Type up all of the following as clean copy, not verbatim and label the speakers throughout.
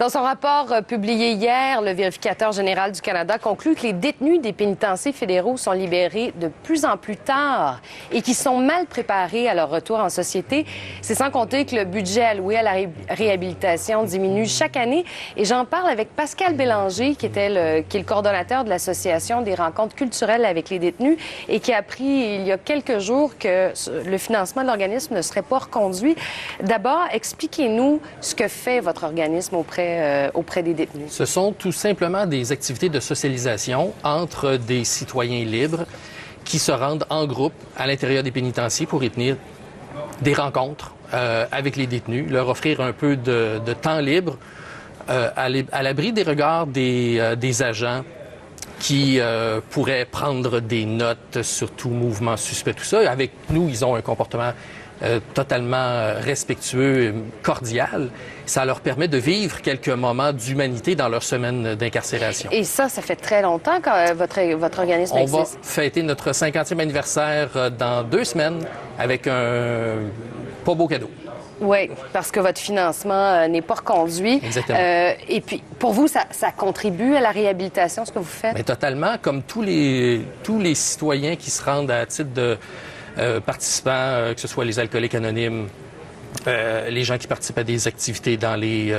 Speaker 1: Dans son rapport publié hier, le vérificateur général du Canada conclut que les détenus des pénitenciers fédéraux sont libérés de plus en plus tard et qu'ils sont mal préparés à leur retour en société. C'est sans compter que le budget alloué à la réhabilitation diminue chaque année. Et j'en parle avec Pascal Bélanger, qui est le coordonnateur de l'Association des rencontres culturelles avec les détenus et qui a appris il y a quelques jours que le financement de l'organisme ne serait pas reconduit. D'abord, expliquez-nous ce que fait votre organisme auprès des détenus.
Speaker 2: Ce sont tout simplement des activités de socialisation entre des citoyens libres qui se rendent en groupe à l'intérieur des pénitenciers pour y tenir des rencontres avec les détenus, leur offrir un peu de temps libre à l'abri des regards des agents qui pourraient prendre des notes sur tout mouvement suspect, tout ça. Avec nous, ils ont un comportement totalement respectueux, cordial. Ça leur permet de vivre quelques moments d'humanité dans leur semaine d'incarcération.
Speaker 1: Et ça fait très longtemps que votre organisme existe.
Speaker 2: On va fêter notre 50e anniversaire dans 2 semaines avec un pas beau cadeau.
Speaker 1: Oui, parce que votre financement n'est pas reconduit.
Speaker 2: Exactement.
Speaker 1: Et puis, pour vous, ça contribue à la réhabilitation, ce que vous faites?
Speaker 2: Mais totalement, comme tous les citoyens qui se rendent à titre de participants, que ce soit les alcooliques anonymes, les gens qui participent à des activités dans les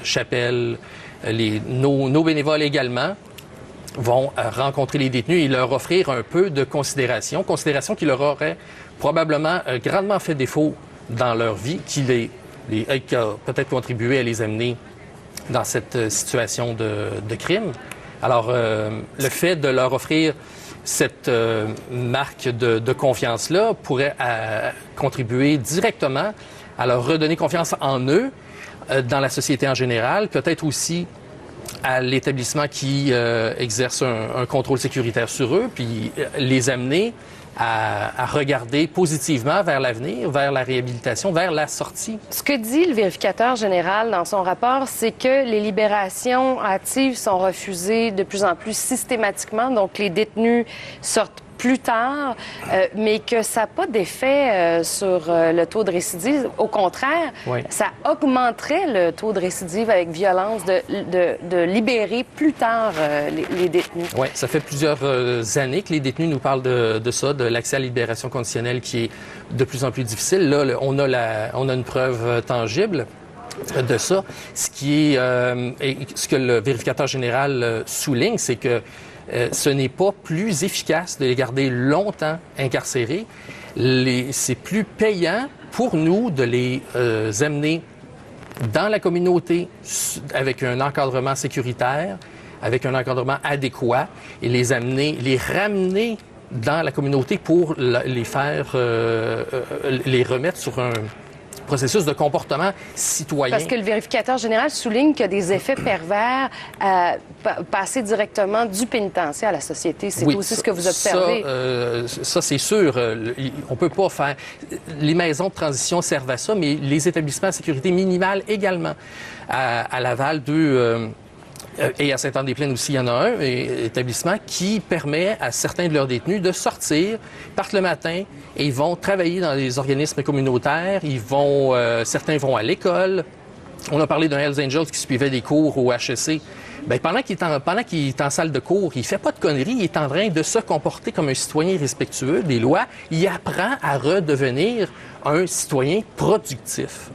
Speaker 2: chapelles, nos bénévoles également vont rencontrer les détenus et leur offrir un peu de considération qui leur aurait probablement grandement fait défaut dans leur vie, qui a peut-être contribué à les amener dans cette situation de crime. Alors, le fait de leur offrir cette marque de confiance-là pourrait contribuer directement à leur redonner confiance en eux, dans la société en général, peut-être aussi à l'établissement qui exerce un contrôle sécuritaire sur eux, puis les amener à regarder positivement vers l'avenir, vers la réhabilitation, vers la sortie.
Speaker 1: Ce que dit le vérificateur général dans son rapport, c'est que les libérations hâtives sont refusées de plus en plus systématiquement, donc les détenus sortent plus tard, mais que ça n'a pas d'effet sur le taux de récidive. Au contraire, oui, ça augmenterait le taux de récidive avec violence de libérer plus tard les détenus.
Speaker 2: Oui, ça fait plusieurs années que les détenus nous parlent de ça, de l'accès à la libération conditionnelle qui est de plus en plus difficile. Là, on a une preuve tangible de ça. Ce que le vérificateur général souligne, c'est que ce n'est pas plus efficace de les garder longtemps incarcérés. C'est plus payant pour nous de les amener dans la communauté avec un encadrement sécuritaire, avec un encadrement adéquat et les ramener dans la communauté pour les remettre sur un processus de comportement citoyen.
Speaker 1: Parce que le vérificateur général souligne qu'il y a des effets pervers à passer directement du pénitencier à la société. C'est oui, aussi ce que vous observez.
Speaker 2: Ça, c'est sûr. On peut pas faire... Les maisons de transition servent à ça, mais les établissements à sécurité minimale également. À Laval, et à Sainte-Anne-des-Plaines aussi, il y en a un établissement qui permet à certains de leurs détenus de sortir, partent le matin et ils vont travailler dans des organismes communautaires. Certains vont à l'école. On a parlé d'un Hells Angels qui suivait des cours au HEC. Bien, pendant qu'il est en salle de cours, il fait pas de conneries, il est en train de se comporter comme un citoyen respectueux des lois. Il apprend à redevenir un citoyen productif.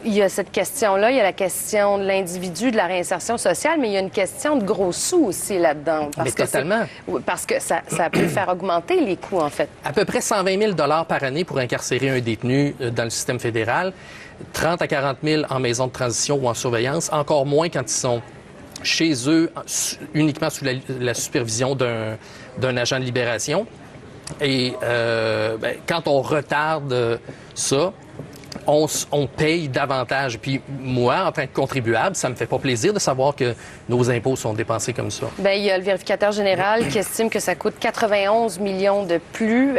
Speaker 1: Il y a cette question-là, il y a la question de l'individu, de la réinsertion sociale, mais il y a une question de gros sous aussi là-dedans.
Speaker 2: Mais totalement.
Speaker 1: Parce que ça peut faire augmenter les coûts, en fait.
Speaker 2: À peu près 120 000 $ par année pour incarcérer un détenu dans le système fédéral, 30 à 40 000 en maison de transition ou en surveillance, encore moins quand ils sont chez eux, uniquement sous la supervision d'un agent de libération. Et quand on retarde ça, on paye davantage. Puis moi, en tant que contribuable, ça me fait pas plaisir de savoir que nos impôts sont dépensés comme ça.
Speaker 1: Bien, il y a le vérificateur général qui estime que ça coûte 91 millions de plus,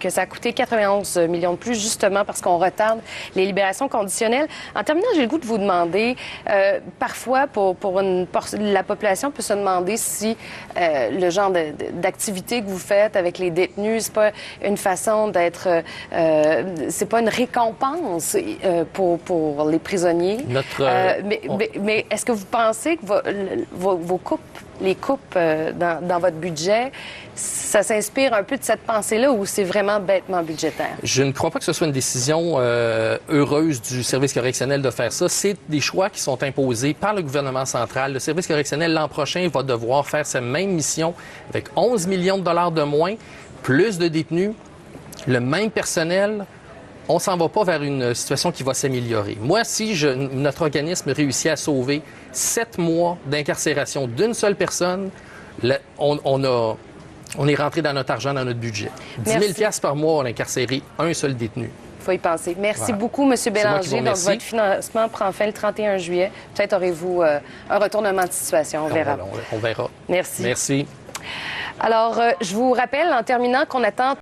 Speaker 1: que ça a coûté 91 millions de plus, justement parce qu'on retarde les libérations conditionnelles. En terminant, j'ai le goût de vous demander, parfois, la population peut se demander si le genre d'activité que vous faites avec les détenus, c'est pas une façon d'être... c'est pas une récompense dépenses pour les prisonniers. Mais est-ce que vous pensez que vos coupes, les coupes dans votre budget, ça s'inspire un peu de cette pensée-là ou c'est vraiment bêtement budgétaire?
Speaker 2: Je ne crois pas que ce soit une décision heureuse du service correctionnel de faire ça. C'est des choix qui sont imposés par le gouvernement central. Le service correctionnel, l'an prochain, va devoir faire sa même mission avec 11 millions de dollars de moins, plus de détenus, le même personnel. On s'en va pas vers une situation qui va s'améliorer. Moi, si notre organisme réussit à sauver 7 mois d'incarcération d'une seule personne, on est rentré dans notre argent, dans notre budget. 10 000 $ par mois, on a incarcéré un seul détenu.
Speaker 1: Il faut y penser. Merci beaucoup, M. Bélanger. Donc, votre financement prend fin le 31 juillet. Peut-être aurez-vous un retournement de situation. On verra.
Speaker 2: On verra.
Speaker 1: Merci.
Speaker 2: Merci.
Speaker 1: Alors, je vous rappelle, en terminant, qu'on attend